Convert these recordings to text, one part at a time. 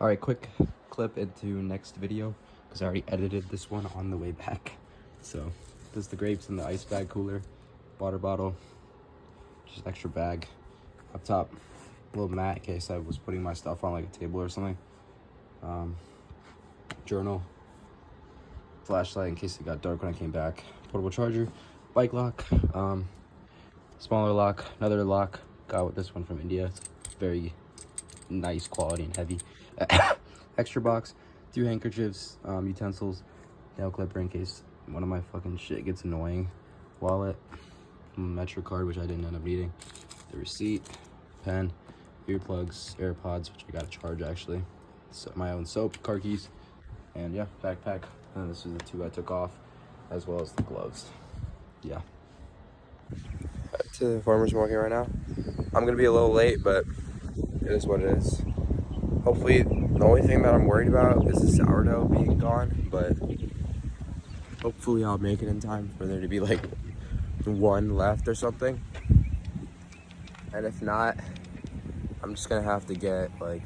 All right, quick clip into next video because I already edited this one on the way back. So this is the grapes in the ice bag cooler, water bottle, just extra bag. Up top, little mat in case I was putting my stuff on like a table or something. Journal, flashlight in case it got dark when I came back. Portable charger, bike lock, smaller lock, another lock. Got this one from India. It's very nice quality and heavy. Extra box, 2 handkerchiefs, utensils, nail clipper in case one of my fucking shit gets annoying. Wallet, Metro card, which I didn't end up needing. The receipt, pen, earplugs, AirPods, which I got to charge actually. So my own soap, car keys, and yeah, backpack. And this is the 2 I took off, as well as the gloves. Yeah. To the farmer's market right now. I'm gonna be a little late, but it is what it is. Hopefully, the only thing that I'm worried about is the sourdough being gone, but hopefully I'll make it in time for there to be like 1 left or something. And if not, I'm just gonna have to get like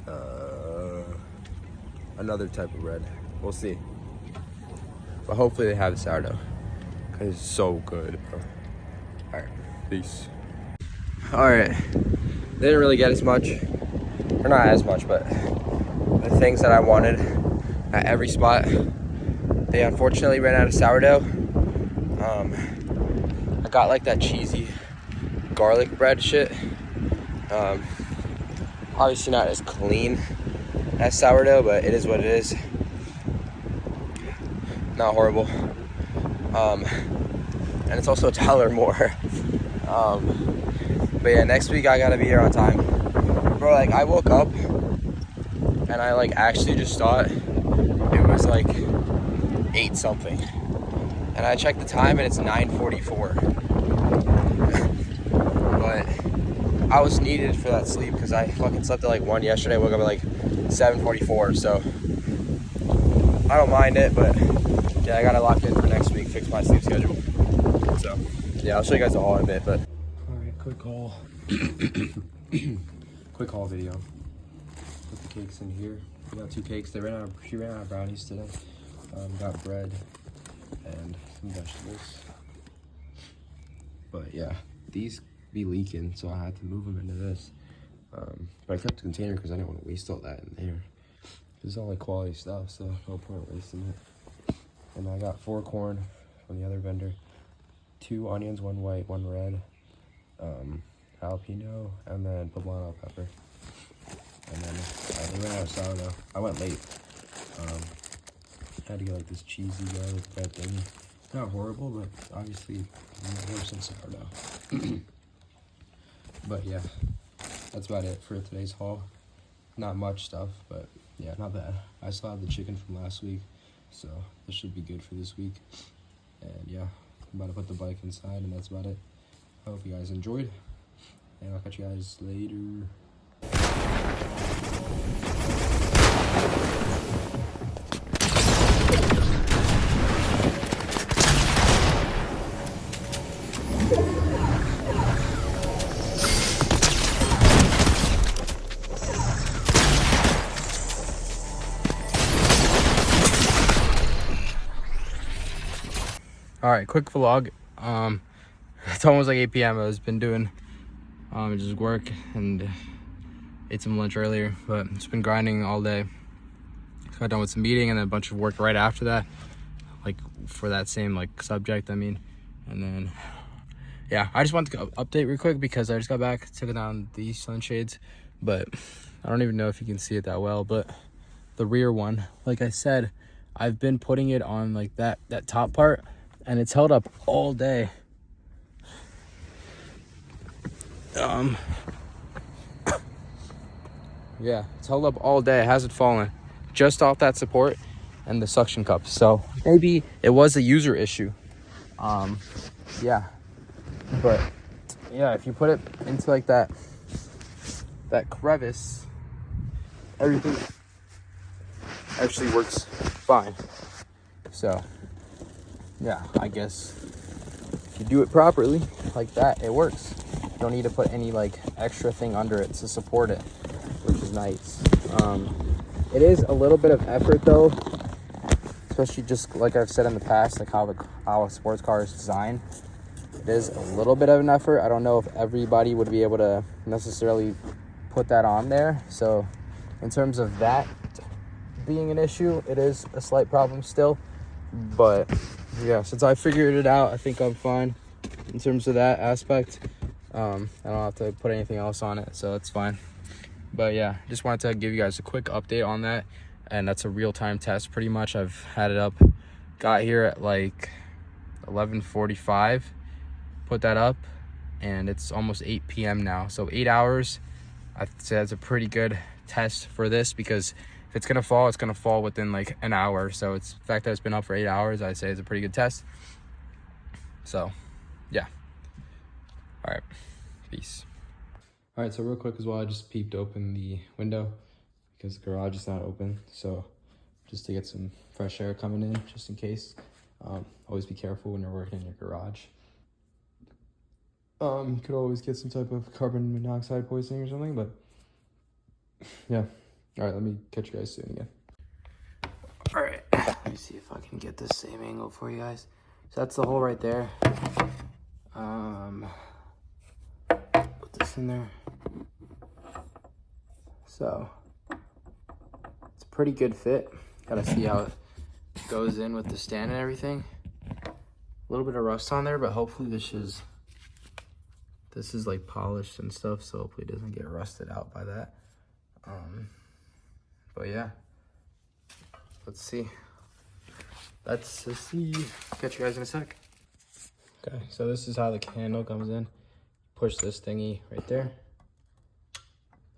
another type of bread. We'll see. But hopefully they have the sourdough, because it's so good, bro. All right, peace. All right, they didn't really get as much, or not as much, but the things that I wanted at every spot. They unfortunately ran out of sourdough. I got like that cheesy garlic bread shit. Obviously not as clean as sourdough, but it is what it is. Not horrible. And it's also $1 more. But yeah, next week I gotta be here on time. Bro, like I woke up and I like actually just thought it was like 8 something. And I checked the time and it's 9:44. But I was needed for that sleep because I fucking slept at like 1 yesterday, woke up at like 7:44, so I don't mind it, but yeah, I gotta lock in for next week, fix my sleep schedule. So yeah, I'll show you guys the haul in a bit, but All right, quick haul. Quick haul video. Put the cakes in here. We got 2 cakes. She ran out of brownies today. Got bread and some vegetables. But yeah, these be leaking, so I had to move them into this. But I kept the container because I didn't want to waste all that in there. It's all like quality stuff, so no point wasting it. And I got 4 corn from the other vendor, 2 onions, 1 white, 1 red, jalapeno, and then poblano pepper. And then they ran out of sourdough. I went late. Had to get like this cheesy garlic bread thing. Not horrible, but obviously worse than sourdough. But yeah, that's about it for today's haul. Not much stuff, but yeah, not bad. I still have the chicken from last week, so this should be good for this week. And yeah, I'm about to put the bike inside, and that's about it. I hope you guys enjoyed, and I'll catch you guys later. All right, quick vlog. It's almost like 8 p.m. I've been doing just work and ate some lunch earlier, but it's been grinding all day. Got done with some meeting and then a bunch of work right after that, like for that same like subject, I mean. And then yeah, I just wanted to update real quick because I just got back, took down these sunshades, but I don't even know if you can see it that well, but the rear one, like I said, I've been putting it on like that top part, and it's held up all day. Yeah, it's held up all day. It hasn't fallen, just off that support and the suction cup. So maybe it was a user issue. Yeah, but yeah, if you put it into like that crevice, everything actually works fine. So yeah, I guess if you do it properly like that, it works. You don't need to put any like extra thing under it to support it, which is nice. It is a little bit of effort though, especially just like I've said in the past, like how a sports car is designed. It is a little bit of an effort. I don't know if everybody would be able to necessarily put that on there. So in terms of that being an issue, it is a slight problem still. But yeah, since I figured it out, I think I'm fine in terms of that aspect. I don't have to put anything else on it, so it's fine. But yeah, just wanted to give you guys a quick update on that. And that's a real-time test pretty much. I've had it up, got here at like 11:45, put that up, and it's almost 8 p.m. now. So 8 hours, I'd say that's a pretty good test for this, because if it's gonna fall, it's gonna fall within like an hour. So it's the fact that it's been up for 8 hours, I'd say it's a pretty good test. So yeah. All right, peace. All right, so real quick as well, I just peeped open the window because the garage is not open. So just to get some fresh air coming in, just in case. Always be careful when you're working in your garage. You could always get some type of carbon monoxide poisoning or something, but yeah. All right, let me catch you guys soon again. All right, let me see if I can get this same angle for you guys. So that's the hole right there. Put this in there. So it's a pretty good fit. Gotta see how it goes in with the stand and everything. A little bit of rust on there, but hopefully this is like polished and stuff, so hopefully it doesn't get rusted out by that. But yeah, let's see. Let's see. Catch you guys in a sec. Okay, so this is how the handle comes in. Push this thingy right there,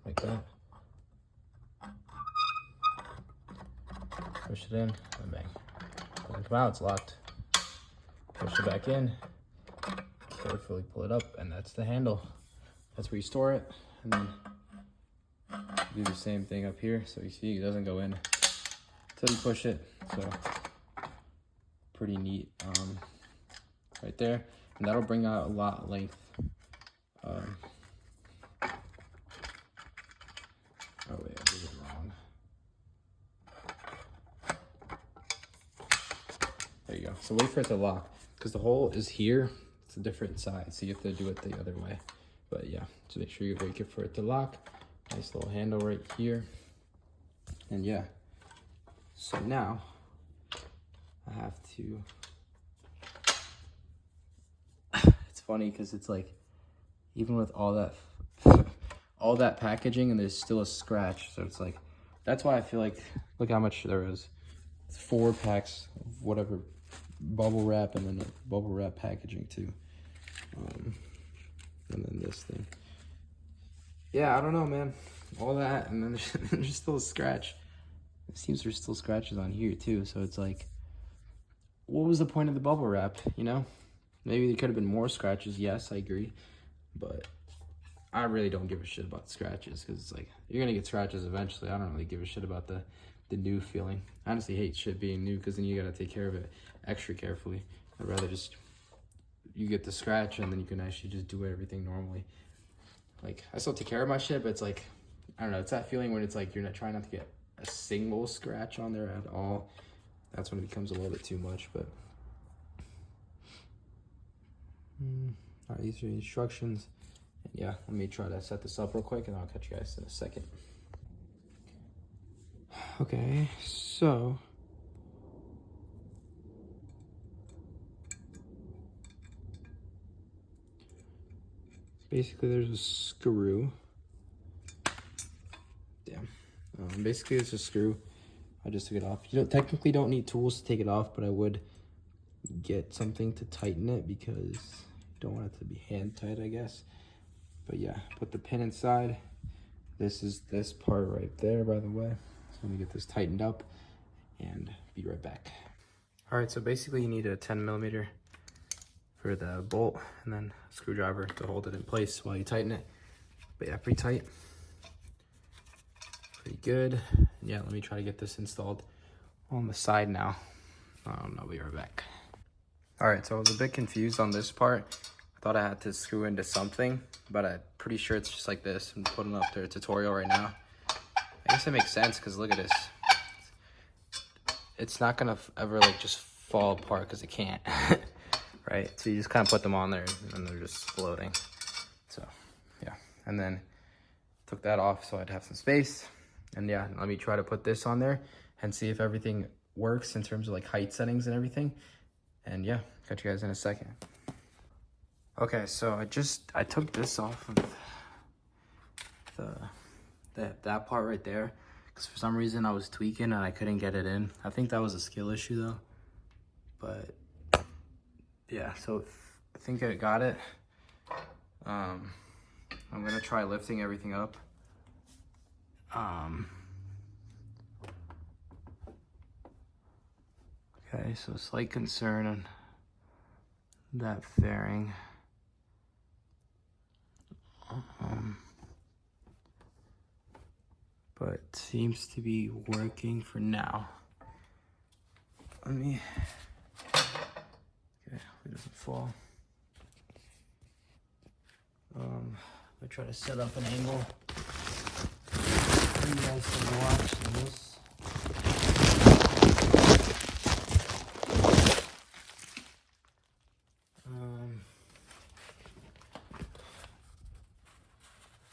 like that. Push it in, and bang. Doesn't come out, it's locked. Push it back in, carefully pull it up, and that's the handle. That's where you store it, and then do the same thing up here. So you see it doesn't go in until you push it. So pretty neat right there, and that'll bring out a lot of length. Oh wait, I did it wrong. There you go. So wait for it to lock, because the hole is here. It's a different side, so you have to do it the other way. But yeah, so make sure you wait for it to lock. Nice little handle right here. And yeah, so now I have to, it's funny because it's like, even with all that packaging, and there's still a scratch. So it's like, that's why I feel like, look how much there is. It's 4 packs of whatever bubble wrap, and then a bubble wrap packaging too. And then this thing. Yeah, I don't know, man. All that, and then there's still a scratch. It seems there's still scratches on here too. So it's like, what was the point of the bubble wrap, you know? Maybe there could have been more scratches. Yes, I agree. But I really don't give a shit about the scratches, because it's like, you're gonna get scratches eventually. I don't really give a shit about the new feeling. I honestly hate shit being new, because then you gotta take care of it extra carefully. I'd rather just, you get the scratch and then you can actually just do everything normally. Like, I still take care of my shit, but it's like, I don't know, it's that feeling when it's like you're not trying not to get a single scratch on there at all. That's when it becomes a little bit too much. But all right, these are the instructions. And yeah, let me try to set this up real quick, and I'll catch you guys in a second. Okay, so basically there's a screw. Damn. Basically it's a screw. I just took it off. You technically don't need tools to take it off, but I would get something to tighten it, because you don't want it to be hand tight, I guess. But yeah, put the pin inside. This is this part right there, by the way. So let me get this tightened up and be right back. All right, so basically you need a 10mm for the bolt, and then a screwdriver to hold it in place while you tighten it. But yeah, pretty tight. Pretty good. And yeah, let me try to get this installed on the side now. I'll be right back. All right, so I was a bit confused on this part. I thought I had to screw into something, but I'm pretty sure it's just like this. I'm putting up their tutorial right now. I guess it makes sense because look at this. It's not gonna ever like just fall apart because it can't, right? So you just kind of put them on there and they're just floating. So yeah, and then took that off so I'd have some space. And yeah, let me try to put this on there and see if everything works in terms of like height settings and everything. And yeah, catch you guys in a second. Okay, so I took this off of that part right there because for some reason I was tweaking and I couldn't get it in. I think that was a skill issue though, but yeah, so I think I got it. I'm gonna try lifting everything up. Okay, so slight concern on that fairing. But seems to be working for now. Let me, okay, hopefully it doesn't fall. I try to set up an angle for you guys to watch this.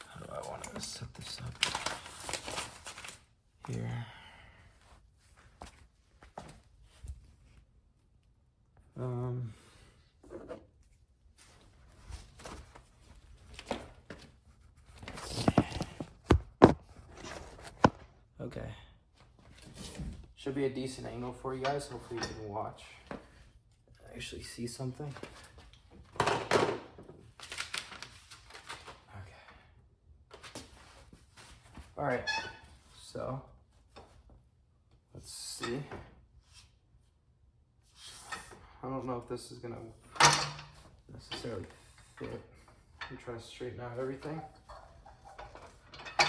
How do I want to set this up here? Okay. Should be a decent angle for you guys. Hopefully you can watch. Actually see something. Okay. All right. So let's see. I don't know if this is gonna necessarily fit. Let me try to straighten out everything. Make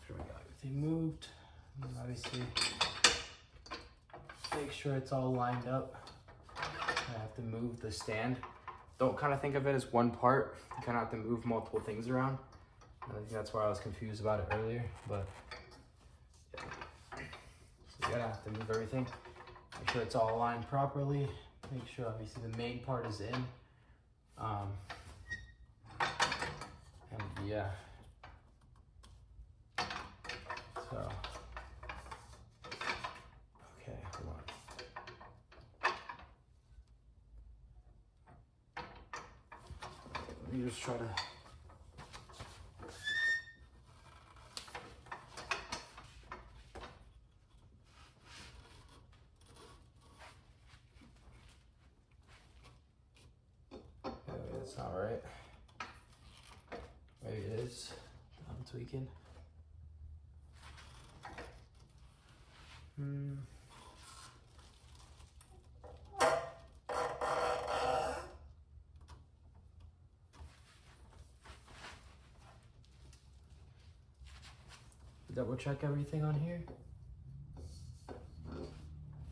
sure we got everything moved. And obviously, make sure it's all lined up. I have to move the stand. Don't kind of think of it as one part. You kind of have to move multiple things around. I think that's why I was confused about it earlier, but yeah. So you gotta have to move everything. Make sure it's all aligned properly. Make sure obviously the main part is in. And yeah. So, okay, hold on. Let me just try to. That's not right. Maybe it is. I'm tweaking. Double check everything on here.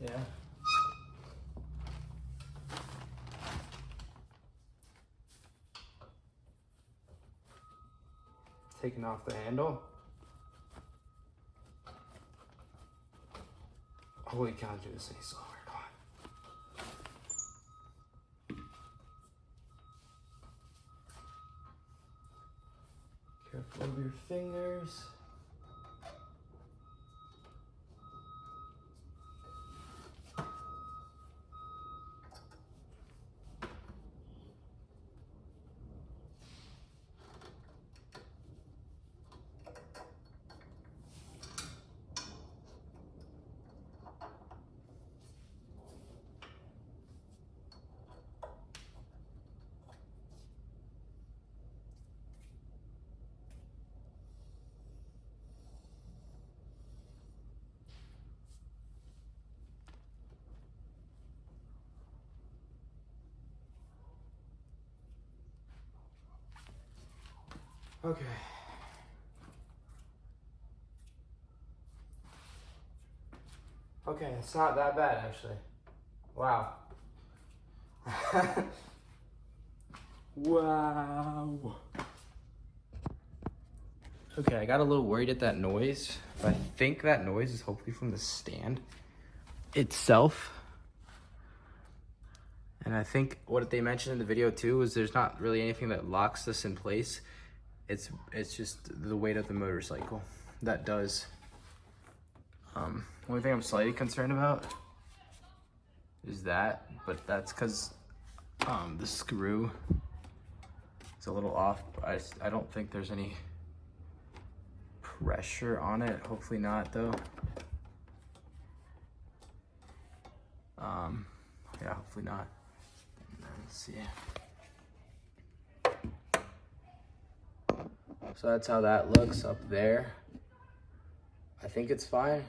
Yeah. Taking off the handle. Holy cow, do this any slower. Come on. Careful of your fingers. Okay. Okay, it's not that bad actually. Wow. Wow. Okay, I got a little worried at that noise. But I think that noise is hopefully from the stand itself. And I think what they mentioned in the video too is there's not really anything that locks this in place. It's just the weight of the motorcycle that does. Only thing I'm slightly concerned about is that, but that's because the screw is a little off. I don't think there's any pressure on it. Hopefully not though. Yeah, hopefully not. Let's see. So that's how that looks up there. I think it's fine.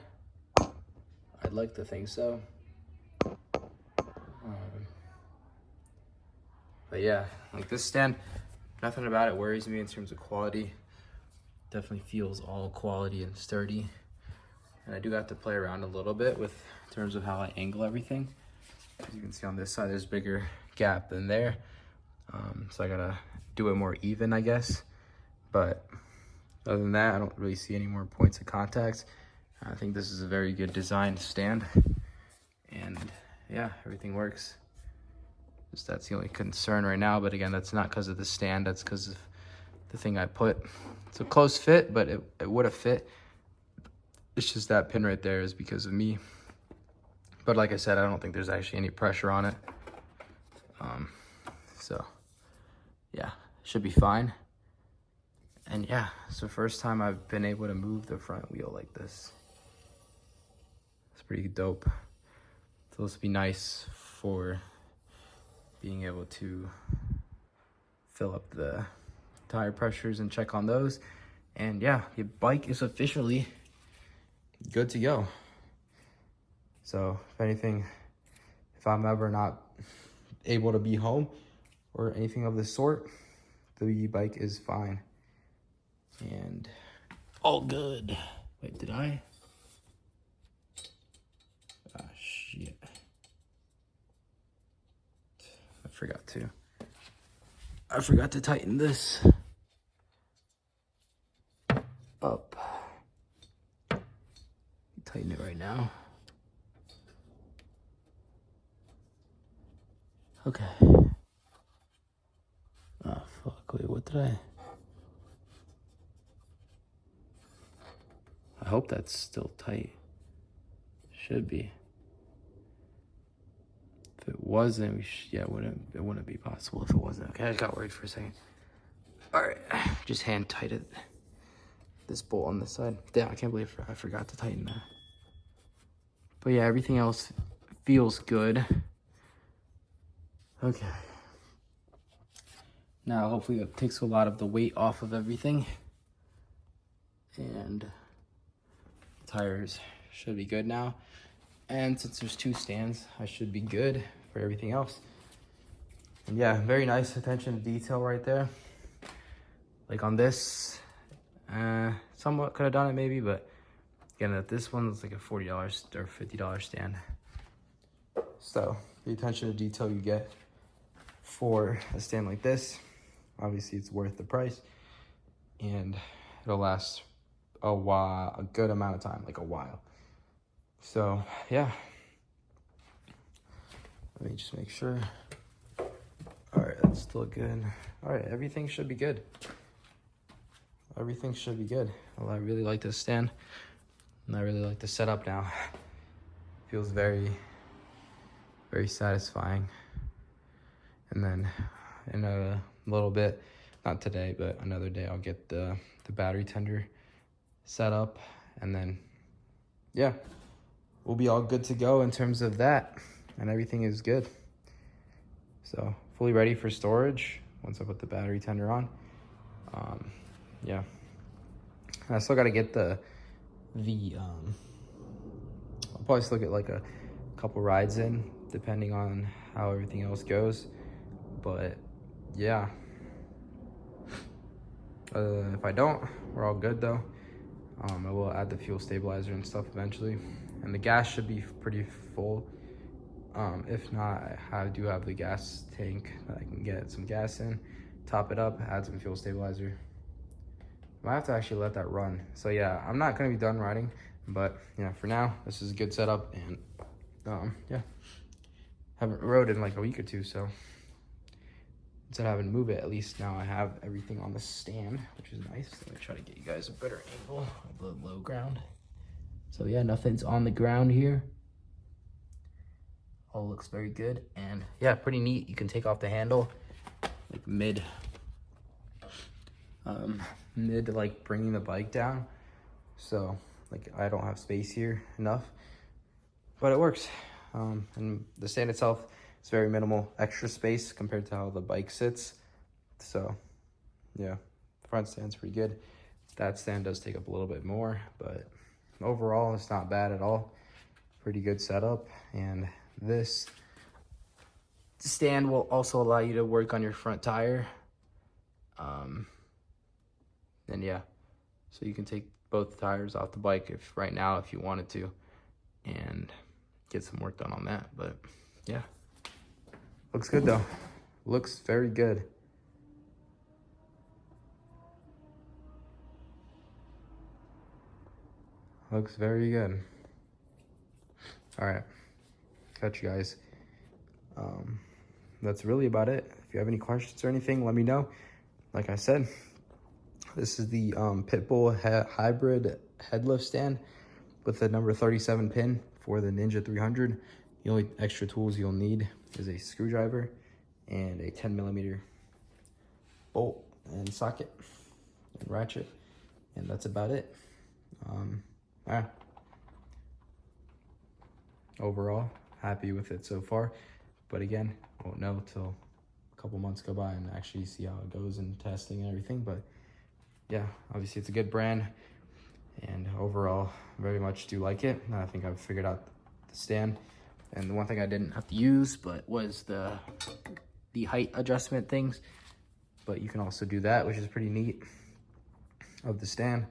I'd like to think so. But yeah, like this stand, nothing about it worries me in terms of quality. Definitely feels all quality and sturdy. And I do have to play around a little bit with in terms of how I angle everything. As you can see on this side, there's a bigger gap than there. So I gotta do it more even, I guess. But other than that, I don't really see any more points of contact. I think this is a very good designed stand. And yeah, everything works. Just that's the only concern right now. But again, that's not because of the stand, that's because of the thing I put. It's a close fit, but it would have fit. It's just that pin right there is because of me. But like I said, I don't think there's actually any pressure on it. So yeah, should be fine. And yeah, it's the first time I've been able to move the front wheel like this. It's pretty dope. So this will be nice for being able to fill up the tire pressures and check on those. And yeah, your bike is officially good to go. So if anything, if I'm ever not able to be home or anything of the sort, the bike is fine and all good. Wait, did I? Ah, shit. I forgot to tighten this up. Tighten it right now. Okay. Oh, fuck. Wait, what did I hope that's still tight. Should be. If it wasn't, yeah, it wouldn't be possible if it wasn't. Okay, I just got worried for a second. All right, just hand tighten this bolt on this side. Damn, I can't believe I forgot to tighten that. But yeah, everything else feels good. Okay. Now, hopefully it takes a lot of the weight off of everything. And the tires should be good now. And since there's two stands, I should be good for everything else. And yeah, very nice attention to detail right there. Like on this, somewhat could have done it maybe, but again, that this one's like a $40 or $50 stand. So the attention to detail you get for a stand like this, obviously it's worth the price, and it'll last a while, a good amount of time, like a while. So yeah, let me just make sure. All right, that's still good. All right, everything should be good. Everything should be good. Well, I really like this stand, and I really like the setup now. Feels very, very satisfying. And then in a little bit, not today, but another day, I'll get the battery tender set up, and then yeah, we'll be all good to go in terms of that, and everything is good. So fully ready for storage once I put the battery tender on. Yeah, I still got to get I'll probably still get like a couple rides in depending on how everything else goes. But yeah, if I don't, we're all good though. I will add the fuel stabilizer and stuff eventually, and the gas should be pretty full. If not, I do have the gas tank that I can get some gas in, top it up, add some fuel stabilizer, I have to actually let that run. So yeah, I'm not gonna be done riding, but yeah, for now, this is a good setup, and yeah, haven't rode in like a week or two, so instead of having to move it, at least now I have everything on the stand, which is nice. Let me try to get you guys a better angle of the low ground. So yeah, nothing's on the ground here. All looks very good, and yeah, pretty neat. You can take off the handle like mid like bringing the bike down. So like I don't have space here enough, but it works. And the stand itself is very minimal extra space compared to how the bike sits. So yeah, the front stand's pretty good. That stand does take up a little bit more, but overall it's not bad at all. Pretty good setup. And this stand will also allow you to work on your front tire. And yeah, so you can take both tires off the bike if right now if you wanted to, and get some work done on that. But yeah, looks good though. Looks very good. Looks very good. All right, catch you guys. That's really about it. If you have any questions or anything, let me know. Like I said, this is the Pitbull hybrid headlift stand with the number 37 pin for the Ninja 300. The only extra tools you'll need is a screwdriver and a 10mm bolt and socket and ratchet, and that's about it. Overall, happy with it so far, but again, won't know till a couple months go by and actually see how it goes in testing and everything. But yeah, obviously it's a good brand, and overall very much do like it. I think I've figured out the stand, and the one thing I didn't have to use but was the height adjustment things, but you can also do that, which is pretty neat, of the stand.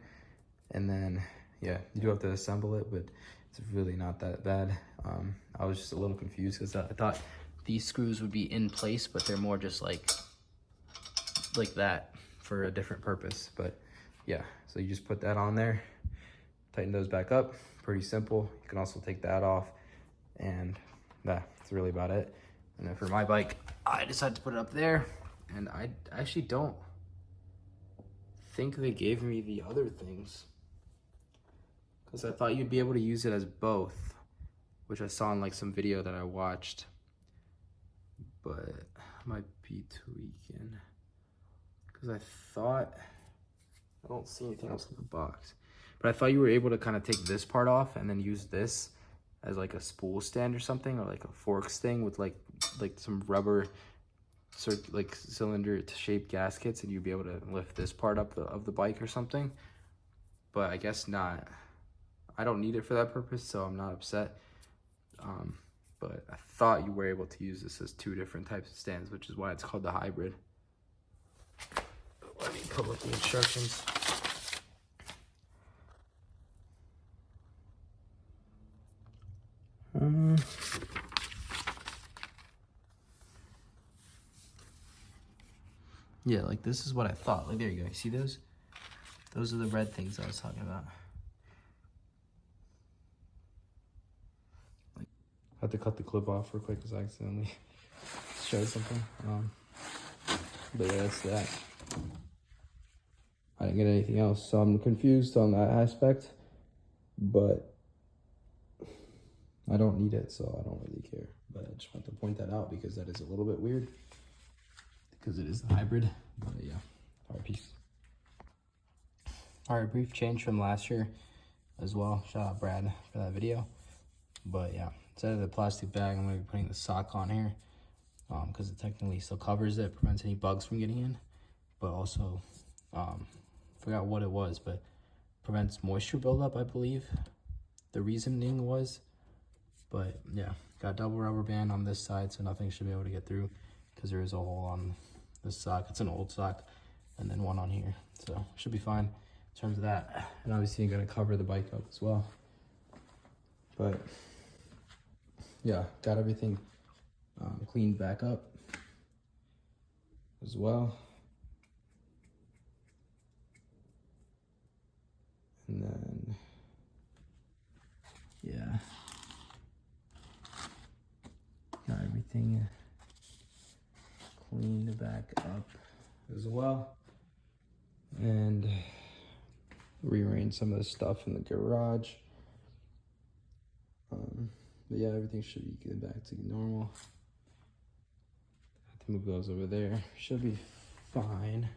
And then yeah, you do have to assemble it, but it's really not that bad. I was just a little confused because I thought these screws would be in place, but they're more just like that for a different purpose. But yeah, so you just put that on there, tighten those back up, pretty simple. You can also take that off, and that's really about it. And then for my bike, I decided to put it up there, and I actually don't think they gave me the other things, because I thought you'd be able to use it as both, which I saw in like some video that I watched, but I might be tweaking, because I don't see anything else in the box, but I thought you were able to kind of take this part off and then use this as like a spool stand or something, or like a forks thing with like some rubber like cylinder shaped gaskets, and you'd be able to lift this part up of the bike or something. But I guess not. I don't need it for that purpose, so I'm not upset. But I thought you were able to use this as two different types of stands, which is why it's called the hybrid. Let me pull up the instructions. Yeah, like this is what I thought. Like there you go. You see those? Those are the red things I was talking about. I had to cut the clip off real quick because I accidentally showed something. But yeah, that's that. I didn't get anything else, so I'm confused on that aspect, but I don't need it, so I don't really care. But I just want to point that out because that is a little bit weird, because it is the hybrid. But yeah, all right, peace. All right, brief change from last year as well. Shout out Brad for that video. But yeah, instead of the plastic bag, I'm gonna be putting the sock on here, because it technically still covers it, prevents any bugs from getting in, but also forgot what it was, but prevents moisture buildup, I believe the reasoning was. But yeah, got double rubber band on this side, so nothing should be able to get through, because there is a hole on this sock. It's an old sock, and then one on here, so should be fine in terms of that. And obviously you're gonna cover the bike up as well. But yeah, got everything cleaned back up as well. And then, yeah, got everything cleaned back up as well. And rearrange some of the stuff in the garage. But yeah, everything should be getting back to normal. Have to move those over there. Should be fine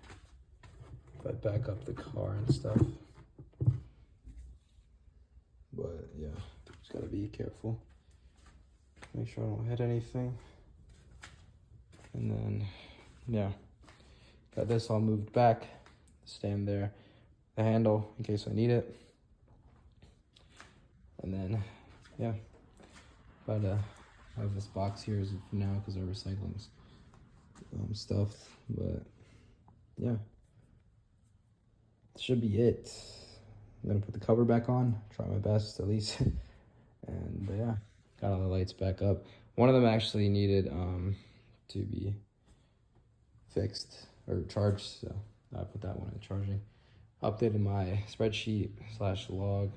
if I back up the car and stuff. But yeah, just gotta be careful. Make sure I don't hit anything. And then, yeah, got this all moved back. Stand there. The handle in case I need it. And then, yeah, but I have this box here for now because I'm recycling stuff. But yeah, should be it. I'm gonna put the cover back on, try my best at least. And yeah, got all the lights back up. One of them actually needed to be fixed or charged, so I put that one in charging. Updated my spreadsheet / log,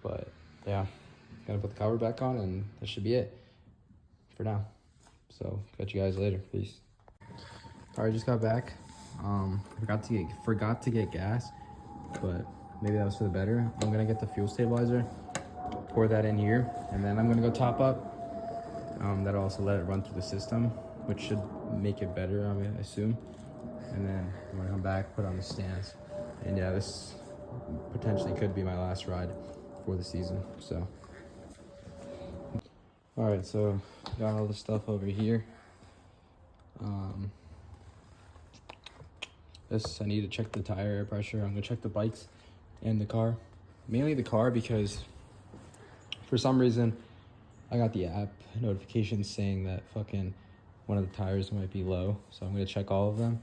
but yeah, gotta put the cover back on, and that should be it for now. So catch you guys later. Peace. All right, just got back. Forgot to get gas, but maybe that was for the better. I'm gonna get the fuel stabilizer, pour that in here, and then I'm gonna go top up. That'll also let it run through the system, which should make it better, I assume. And then I'm gonna come back, put on the stands, and yeah, this potentially could be my last ride for the season. So, all right, so got all the stuff over here. I need to check the tire air pressure. I'm gonna check the bikes and the car, mainly the car, because for some reason I got the app notification saying that fucking one of the tires might be low. So I'm gonna check all of them.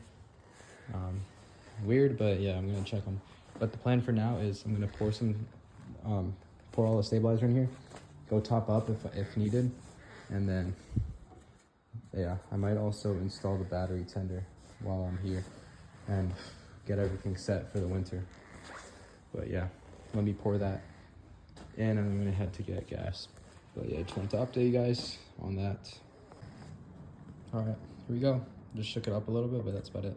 Weird, but yeah, I'm gonna check them. But the plan for now is I'm gonna pour all the stabilizer in here, go top up if needed, and then yeah, I might also install the battery tender while I'm here and get everything set for the winter. But yeah, let me pour that in, and I'm gonna head to get gas. But yeah, just wanted to update you guys on that. All right, here we go. Just shook it up a little bit, but that's about it.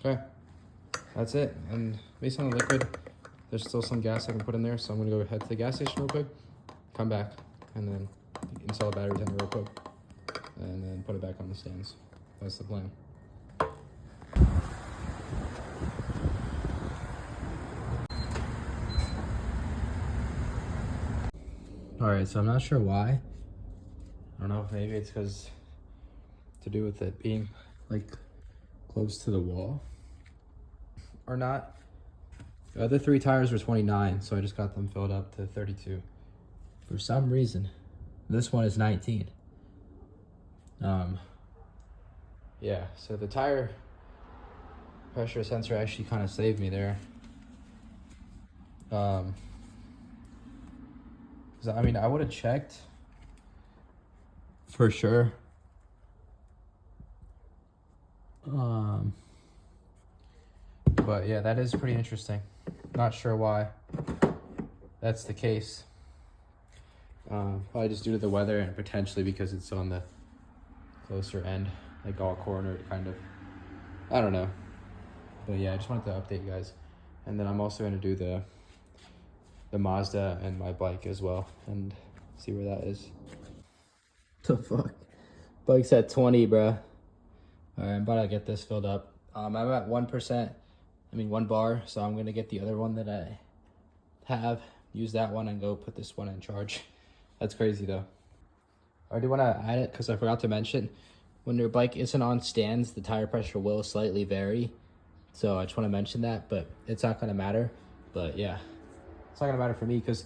Okay, that's it. And based on the liquid, there's still some gas I can put in there, so I'm gonna go head to the gas station real quick, come back, and then install the battery tender real quick, and then put it back on the stands. That's the plan. All right, so I'm not sure why. I don't know if maybe it's because to do with it being like close to the wall or not. The other 3 tires were 29, so I just got them filled up to 32. For some reason, this one is 19. Yeah, so the tire pressure sensor actually kind of saved me there. I mean, I would have checked for sure. But yeah, that is pretty interesting. Not sure why that's the case. Probably just due to the weather, and potentially because it's on the closer end, like all cornered kind of. I don't know. But yeah, I just wanted to update you guys. And then I'm also going to do the Mazda and my bike as well, and see where that is. The fuck? Bike's at 20, bruh. All right, I'm about to get this filled up. I'm at 1%. 1 bar, so I'm gonna get the other one that I have, use that one, and go put this one in charge. That's crazy though. I do want to add it because I forgot to mention, when your bike isn't on stands, the tire pressure will slightly vary So I just want to mention that, but it's not going to matter. But yeah, it's not going to matter for me because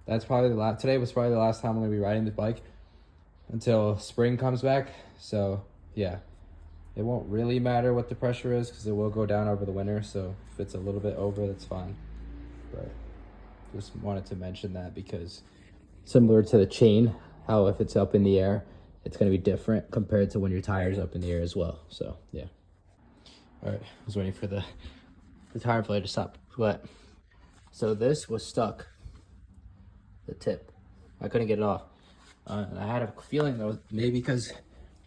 that's probably the last, today was probably the last time I'm going to be riding the bike until spring comes back. So yeah, it won't really matter what the pressure is because it will go down over the winter. So if it's a little bit over, that's fine. But just wanted to mention that because similar to the chain, how if it's up in the air, it's going to be different compared to when your tire's up in the air as well. So yeah. All right, I was waiting for the tire player to stop. But so this was stuck, the tip. I couldn't get it off. I had a feeling that was maybe because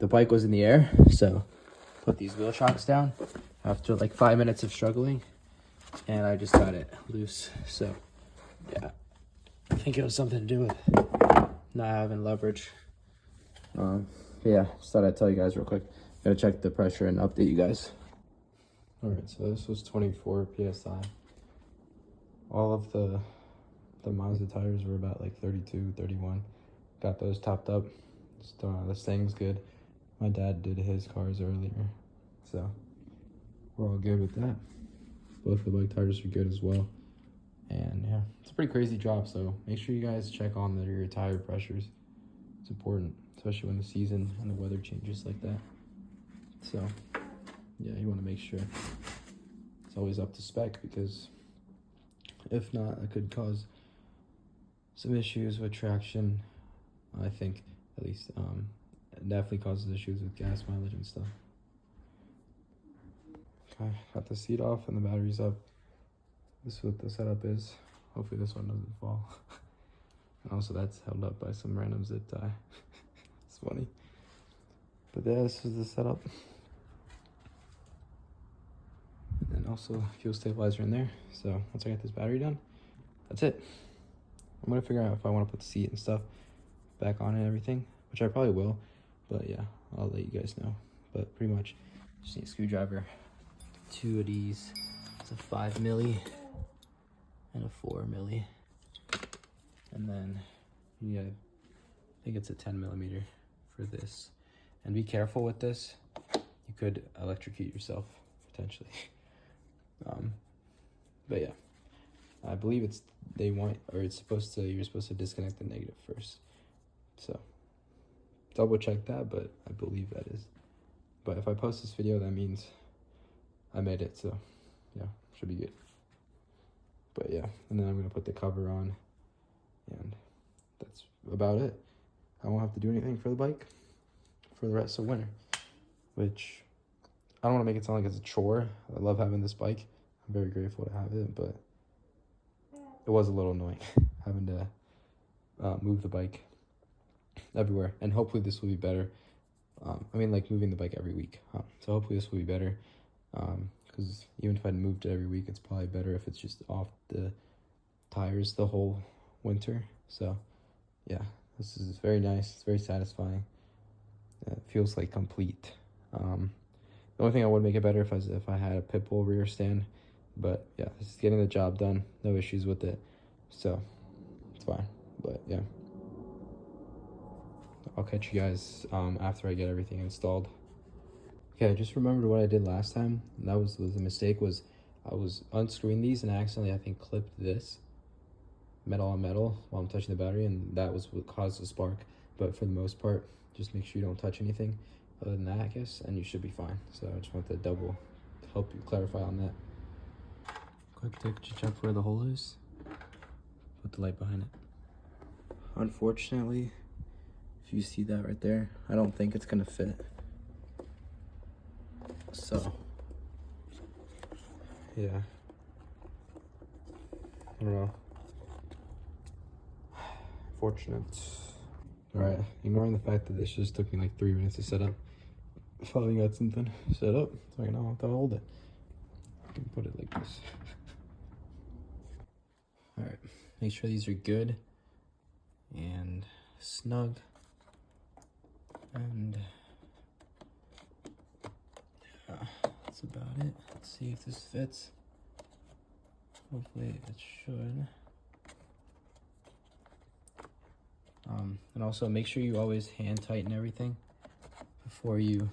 the bike was in the air. So put these wheel chocks down after like 5 minutes of struggling, and I just got it loose. So yeah, I think it was something to do with not having leverage. Yeah, just thought I'd tell you guys real quick. Gotta check the pressure and update you guys. All right, so this was 24 psi. All of the Mazda tires were about like 32, 31. Got those topped up. This thing's good. My dad did his cars earlier, so we're all good with that. Both the bike tires are good as well. And yeah, it's a pretty crazy drop, so make sure you guys check on your tire pressures. It's important, especially when the season and the weather changes like that. So yeah, you want to make sure it's always up to spec, because if not, it could cause some issues with traction. I think, at least, it definitely causes issues with gas mileage and stuff. Okay, got the seat off and the battery's up. This is what the setup is. Hopefully this one doesn't fall. And also that's held up by some random zip tie. It's funny. But yeah, this is the setup. And also fuel stabilizer in there. So once I get this battery done, that's it. I'm gonna figure out if I want to put the seat and stuff back on and everything, which I probably will. But yeah, I'll let you guys know. But pretty much just need a screwdriver, 2 of these. It's a 5 milli and a 4 milli. And then yeah, I think it's a 10 millimeter for this. And be careful with this. You could electrocute yourself potentially. But yeah, I believe you're supposed to disconnect the negative first. So double check that, but I believe that is. But if I post this video, that means I made it, so yeah, should be good. But yeah, and then I'm gonna put the cover on, and that's about it. I won't have to do anything for the bike for the rest of winter, which I don't want to make it sound like it's a chore. I love having this bike. I'm very grateful to have it, but it was a little annoying having to move the bike everywhere. And hopefully this will be better. I mean, like moving the bike every week. So hopefully this will be better. Because even if I moved it every week, it's probably better if it's just off the tires the whole winter. So yeah, this is very nice. It's very satisfying. It feels like complete. The only thing I would make it better if I had a pit bull rear stand, but yeah, this is getting the job done. No issues with it, so it's fine. But yeah, I'll catch you guys after I get everything installed. Okay, I just remembered what I did last time. That was the mistake. Was I was unscrewing these and I accidentally, I think, clipped this metal on metal while I'm touching the battery, and that was what caused the spark. But for the most part, just make sure you don't touch anything other than that, I guess, and you should be fine. So I just want to double help you clarify on that. Quick take to check where the hole is. Put the light behind it. Unfortunately, if you see that right there, I don't think it's gonna fit. So yeah, I don't know. Fortunate. All right, ignoring the fact that this just took me like 3 minutes to set up. Finally got something set up, so I know how to hold it. I can put it like this. All right, make sure these are good and snug. And yeah, that's about it. Let's see if this fits. Hopefully it should. And also make sure you always hand tighten everything before you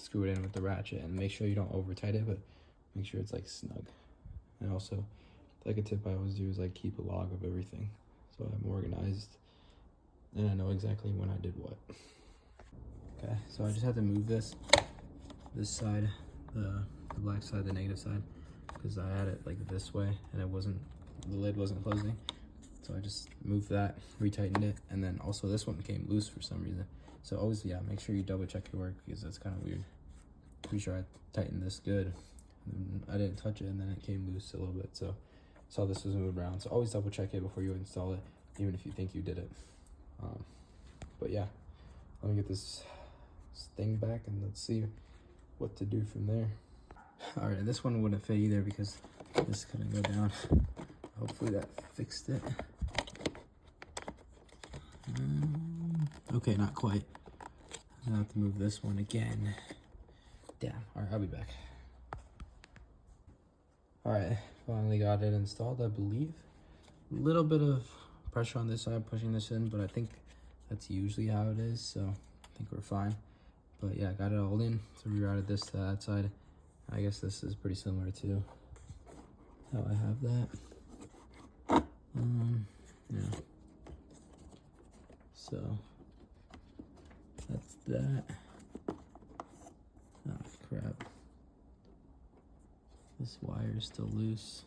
screw it in with the ratchet, and make sure you don't over tight it, but make sure it's like snug. And also, like a tip I always do is like keep a log of everything, so I'm organized and I know exactly when I did what. Okay, so I just had to move this side, the black side, the negative side, because I had it like this way and the lid wasn't closing. So I just moved that, retightened it, and then also this one came loose for some reason. So always, yeah, make sure you double check your work, because that's kind of weird. Pretty sure I tightened this good. And I didn't touch it, and then it came loose a little bit. So saw this was moved around. So always double check it before you install it, even if you think you did it. But yeah, let me get this thing back and let's see what to do from there. All right, this one wouldn't fit either because this couldn't go down. Hopefully that fixed it. Okay, not quite. I have to move this one again. Damn. All right, I'll be back. All right, finally got it installed, I believe. A little bit of pressure on this side pushing this in, but I think that's usually how it is, so I think we're fine. But yeah, got it all in. So rerouted this to that side. I guess this is pretty similar to how I have that. Yeah. So that's that. Oh crap. This wire is still loose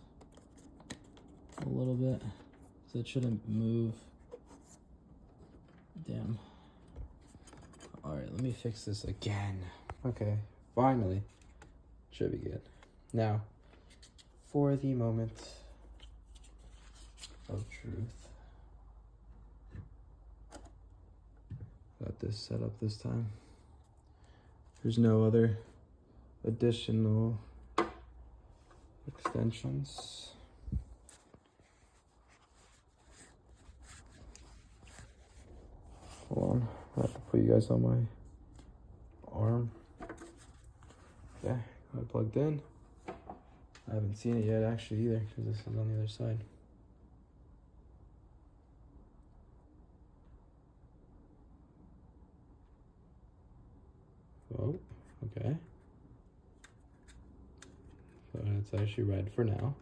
a little bit, so it shouldn't move. Damn. All right, let me fix this again. Okay, finally. Should be good. Now, for the moment of truth. Got this set up this time. There's no other additional extensions. Hold on, I have to put you guys on my arm. Okay, got it plugged in. I haven't seen it yet actually either, because this is on the other side. Oh, okay. So it's actually red for now.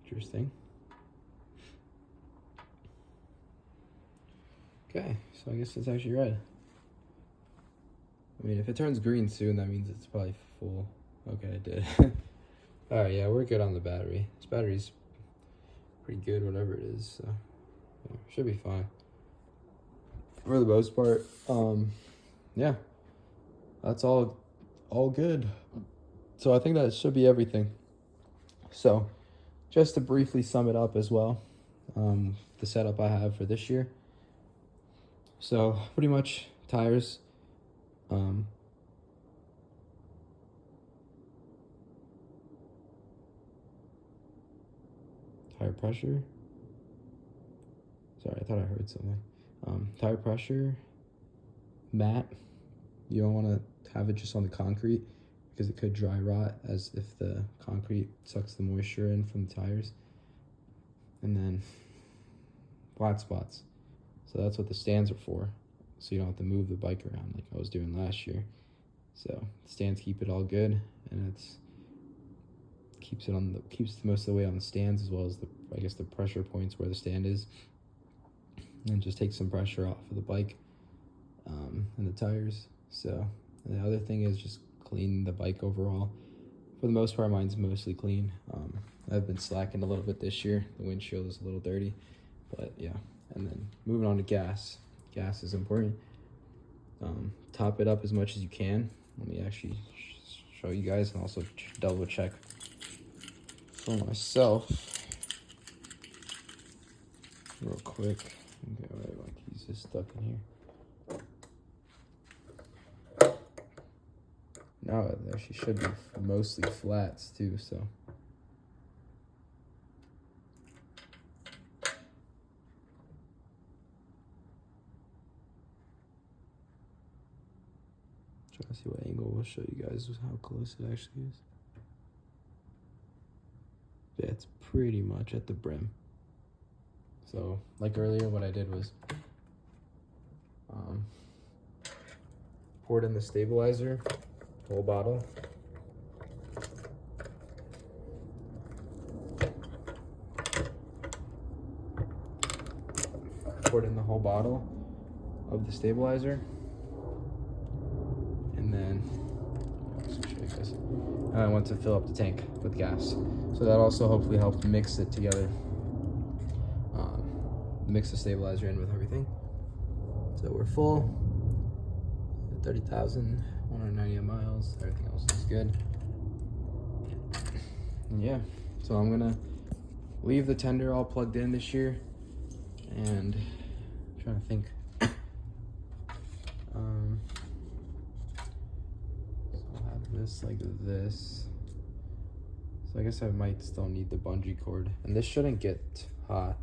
Interesting. Okay, so I guess it's actually red. I mean, if it turns green soon, that means it's probably full. Okay, it did. All right, yeah, we're good on the battery. This battery's pretty good, whatever it is, so yeah, should be fine. For the most part, yeah, that's all good. So I think that should be everything. So just to briefly sum it up as well, the setup I have for this year. So pretty much tires, tire pressure. Sorry, I thought I heard something. Tire pressure, mat. You don't want to have it just on the concrete because it could dry rot as if the concrete sucks the moisture in from the tires. And then flat spots. So that's what the stands are for. So you don't have to move the bike around like I was doing last year. So the stands keep it all good, and keeps most of the weight on the stands, as well as the pressure points where the stand is, and just takes some pressure off of the bike and the tires. So the other thing is just clean the bike overall. For the most part, mine's mostly clean. I've been slacking a little bit this year. The windshield is a little dirty, but yeah. And then moving on to gas. Gas is important. Top it up as much as you can. Let me actually show you guys, and also double check for myself real quick. Okay, right, my keys just stuck in here. Now it actually should be mostly flats too, so. Trying to see what angle will show you guys how close it actually is. Yeah, it's pretty much at the brim. So, like earlier, what I did was poured in the stabilizer whole bottle. Poured in the whole bottle of the stabilizer, and then I went to fill up the tank with gas. So that also hopefully helped mix it together, mix the stabilizer in with everything. So we're full, 30,190 miles. Everything else is good. And yeah, so I'm gonna leave the tender all plugged in this year, and I'm trying to think. So I'll have this like this. So I guess I might still need the bungee cord, and this shouldn't get hot.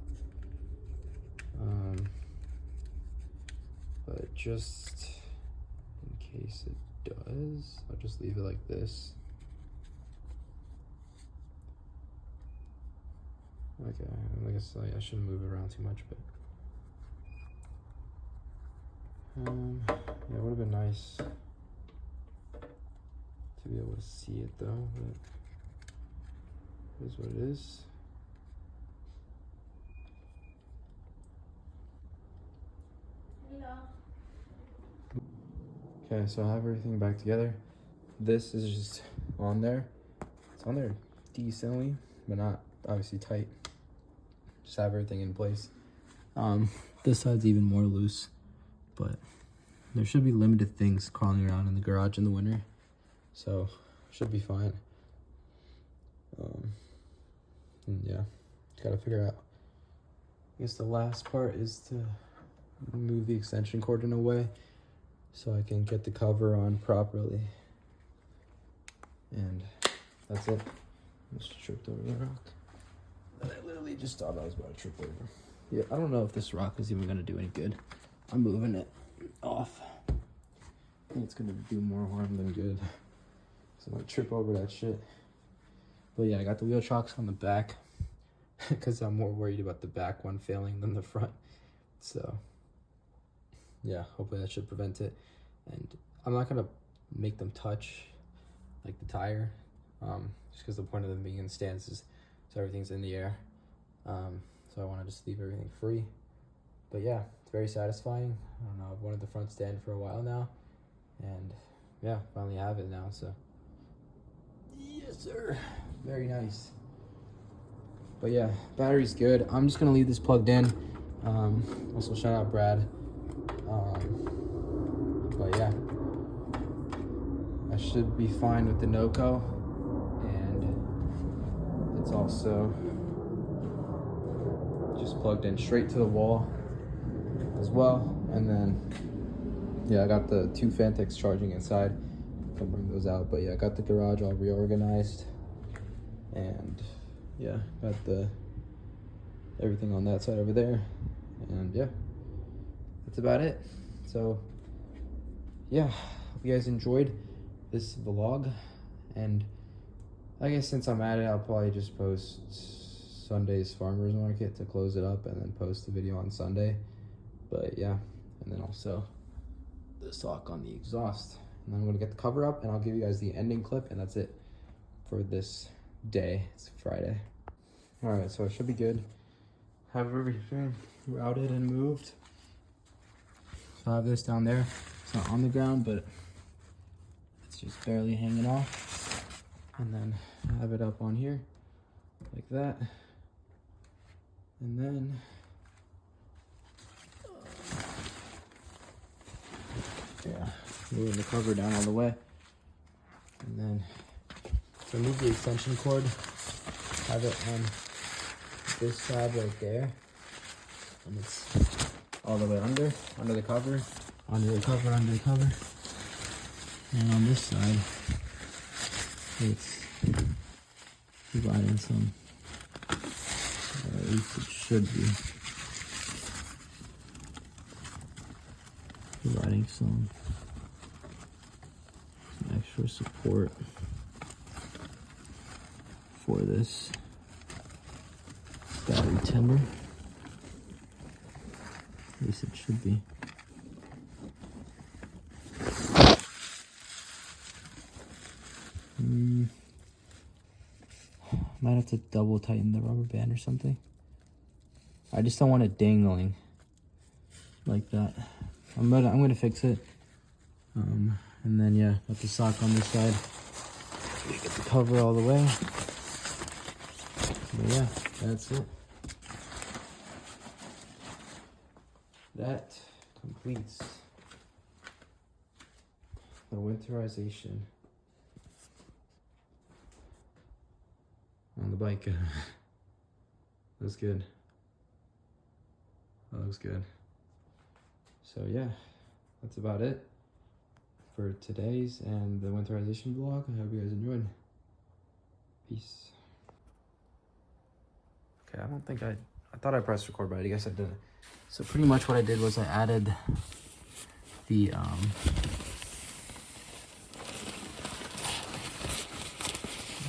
But just in case it does, I'll just leave it like this. Okay, I guess I shouldn't move it around too much, but yeah, it would have been nice to be able to see it though, but it is what it is. Okay, so I have everything back together. This is just on there. It's on there decently, but not obviously tight. Just have everything in place. This side's even more loose, but there should be limited things crawling around in the garage in the winter, so should be fine. And yeah, gotta figure out. I guess the last part is to move the extension cord in a way so I can get the cover on properly. And that's it. I just tripped over the rock that I literally just thought I was about to trip over. Yeah, I don't know if this rock is even gonna do any good. I'm moving it off. I think it's gonna do more harm than good. So I'm gonna trip over that shit. But yeah, I got the wheel chocks on the back because I'm more worried about the back one failing than the front. So yeah, hopefully that should prevent it. And I'm not gonna make them touch like the tire, just because the point of them being in stance is so everything's in the air. So I want to just leave everything free. But yeah, it's very satisfying. I don't know, I've wanted the front stand for a while now, and yeah, finally have it now. So yes sir, very nice. But yeah, battery's good. I'm just gonna leave this plugged in. Also shout out Brad. But yeah, I should be fine with the NOCO, and it's also just plugged in straight to the wall as well. And then yeah, I got the 2 Fantex charging inside. I'll bring those out. But yeah, I got the garage all reorganized, and yeah, got the everything on that side over there, and yeah, that's about it. So yeah, hope you guys enjoyed this vlog, and I guess since I'm at it, I'll probably just post Sunday's farmer's market to close it up, and then post the video on Sunday. But yeah, and then also the sock on the exhaust, and then I'm gonna get the cover up, and I'll give you guys the ending clip, and that's it for this day. It's Friday. All right, so it should be good. Have everything routed and moved. So I have this down there. It's not on the ground, but it's just barely hanging off. And then I have it up on here like that. And then yeah, moving the cover down all the way. And then remove the extension cord. Have it on this side right there. And it's all the way under the cover, under the cover, under the cover. And on this side, it's providing some, at least it should be, providing some extra support for this battery tender. At least it should be. have to double tighten the rubber band or something. I just don't want it dangling like that. I'm gonna fix it. And then yeah, got the sock on this side. Get the cover all the way. But yeah, that's it. That completes the winterization on the bike. Looks good. That looks good. So yeah, that's about it for today's and the winterization vlog. I hope you guys enjoyed. Peace. Okay, I don't think I thought I pressed record, but I guess I didn't. So pretty much what I did was I added the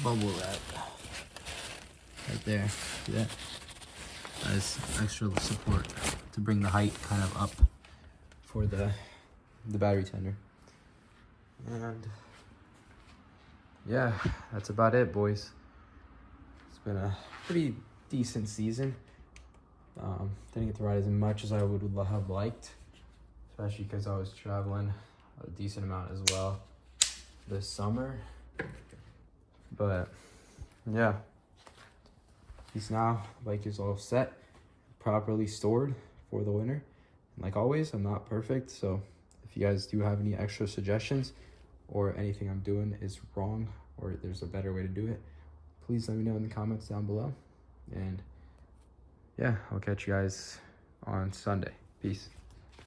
bubble wrap right there. See that? As extra support to bring the height kind of up for the battery tender. And yeah, that's about it, boys. It's been a pretty decent season. Didn't get to ride as much as I would have liked, especially because I was traveling a decent amount as well this summer. But yeah, at least now the bike is all set, properly stored for the winter. And like always, I'm not perfect, so if you guys do have any extra suggestions or anything I'm doing is wrong or there's a better way to do it, please let me know in the comments down below. And yeah, I'll catch you guys on Sunday. Peace.